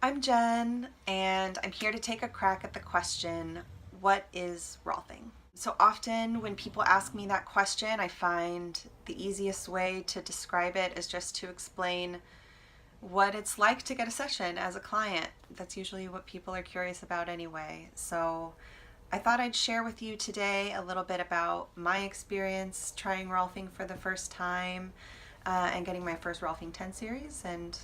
I'm Jen, and I'm here to take a crack at the question, what is Rolfing? So often when people ask me that question, I find the easiest way to describe it is just to explain what it's like to get a session as a client. That's usually what people are curious about anyway. So I thought I'd share with you today a little bit about my experience trying Rolfing for the first time and getting my first Rolfing 10 series and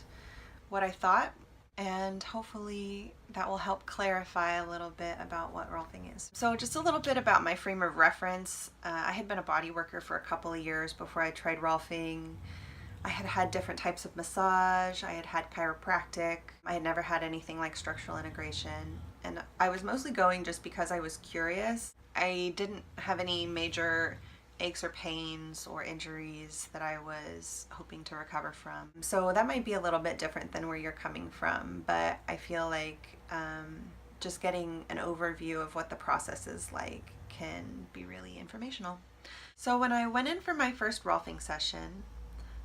what I thought, and hopefully that will help clarify a little bit about what Rolfing is. So just a little bit about my frame of reference. I had been a body worker for a couple of years before I tried Rolfing. I had had different types of massage, I had had chiropractic, I had never had anything like structural integration, and I was mostly going just because I was curious. I didn't have any major aches or pains or injuries that I was hoping to recover from. So that might be a little bit different than where you're coming from, but I feel like just getting an overview of what the process is like can be really informational. So when I went in for my first Rolfing session,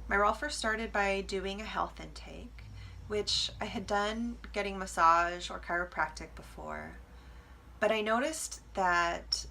my Rolfer started by doing a health intake, which I had done getting massage or chiropractic before, but I noticed that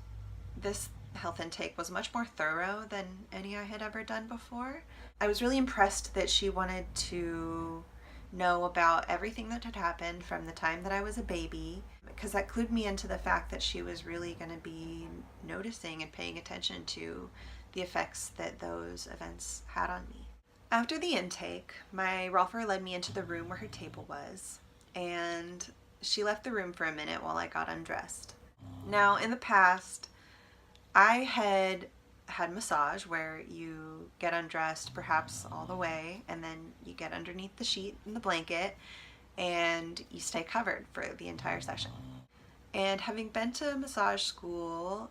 this health intake was much more thorough than any I had ever done before. I was really impressed that she wanted to know about everything that had happened from the time that I was a baby, because that clued me into the fact that she was really going to be noticing and paying attention to the effects that those events had on me. After the intake, my Rolfer led me into the room where her table was, and she left the room for a minute while I got undressed. Now, in the past, I had massage where you get undressed perhaps all the way, and then you get underneath the sheet and the blanket, and you stay covered for the entire session. And having been to massage school,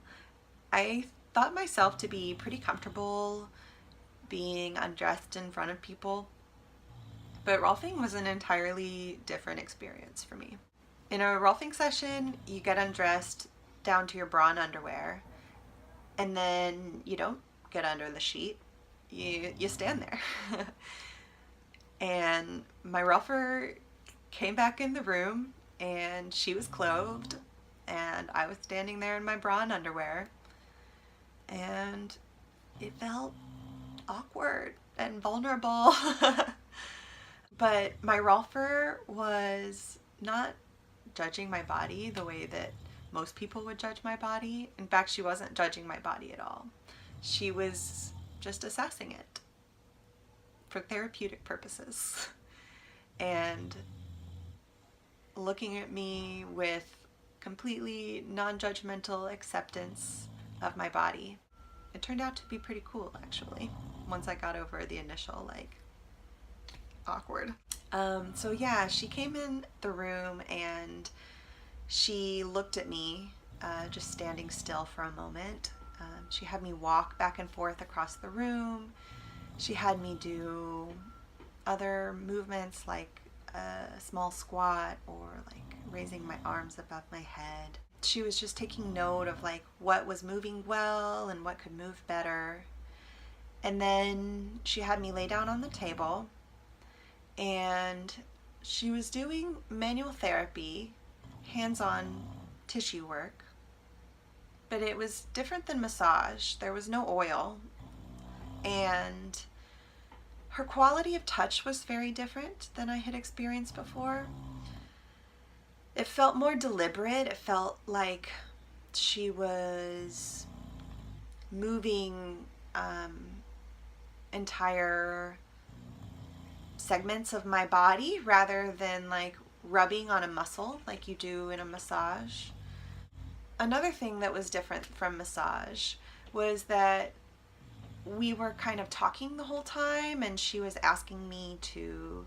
I thought myself to be pretty comfortable being undressed in front of people, but Rolfing was an entirely different experience for me. In a Rolfing session, you get undressed down to your bra and underwear, and then you don't get under the sheet, you stand there. And my Rolfer came back in the room, and she was clothed, and I was standing there in my bra and underwear, and it felt awkward and vulnerable. But my Rolfer was not judging my body the way that most people would judge my body. In fact, she wasn't judging my body at all. She was just assessing it for therapeutic purposes and looking at me with completely non-judgmental acceptance of my body. It turned out to be pretty cool, actually, once I got over the initial, awkward. So yeah, she came in the room and she looked at me, just standing still for a moment. She had me walk back and forth across the room. She had me do other movements like a small squat or like raising my arms above my head. She was just taking note of what was moving well and what could move better. And then she had me lay down on the table, and she was doing manual therapy, hands-on tissue work, but it was different than massage. There was no oil, and her quality of touch was very different than I had experienced before. It felt more deliberate. It felt like she was moving entire segments of my body rather than rubbing on a muscle like you do in a massage. Another thing that was different from massage was that we were kind of talking the whole time, and she was asking me to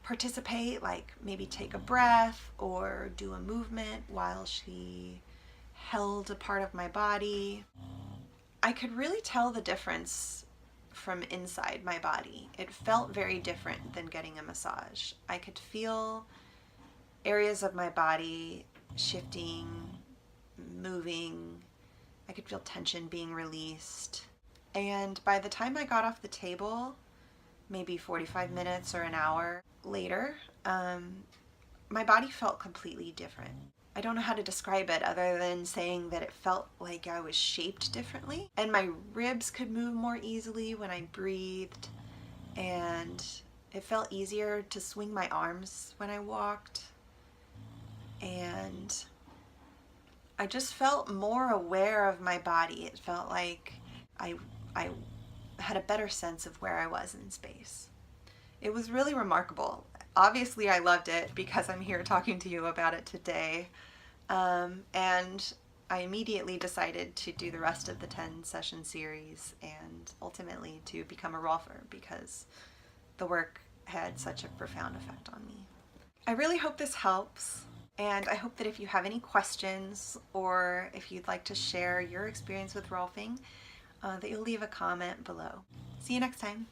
participate, like maybe take a breath or do a movement while she held a part of my body. I could really tell the difference from inside my body. It felt very different than getting a massage. I could feel areas of my body shifting, moving. I could feel tension being released. And by the time I got off the table, maybe 45 minutes or an hour later, my body felt completely different. I don't know how to describe it other than saying that it felt like I was shaped differently, and my ribs could move more easily when I breathed, and it felt easier to swing my arms when I walked, and I just felt more aware of my body. It felt like I had a better sense of where I was in space. It was really remarkable. Obviously, I loved it because I'm here talking to you about it today. And I immediately decided to do the rest of the 10 session series and ultimately to become a RAWLF-er because the work had such a profound effect on me. I really hope this helps, and I hope that if you have any questions or if you'd like to share your experience with RAWLF-eeng, that you'll leave a comment below. See you next time.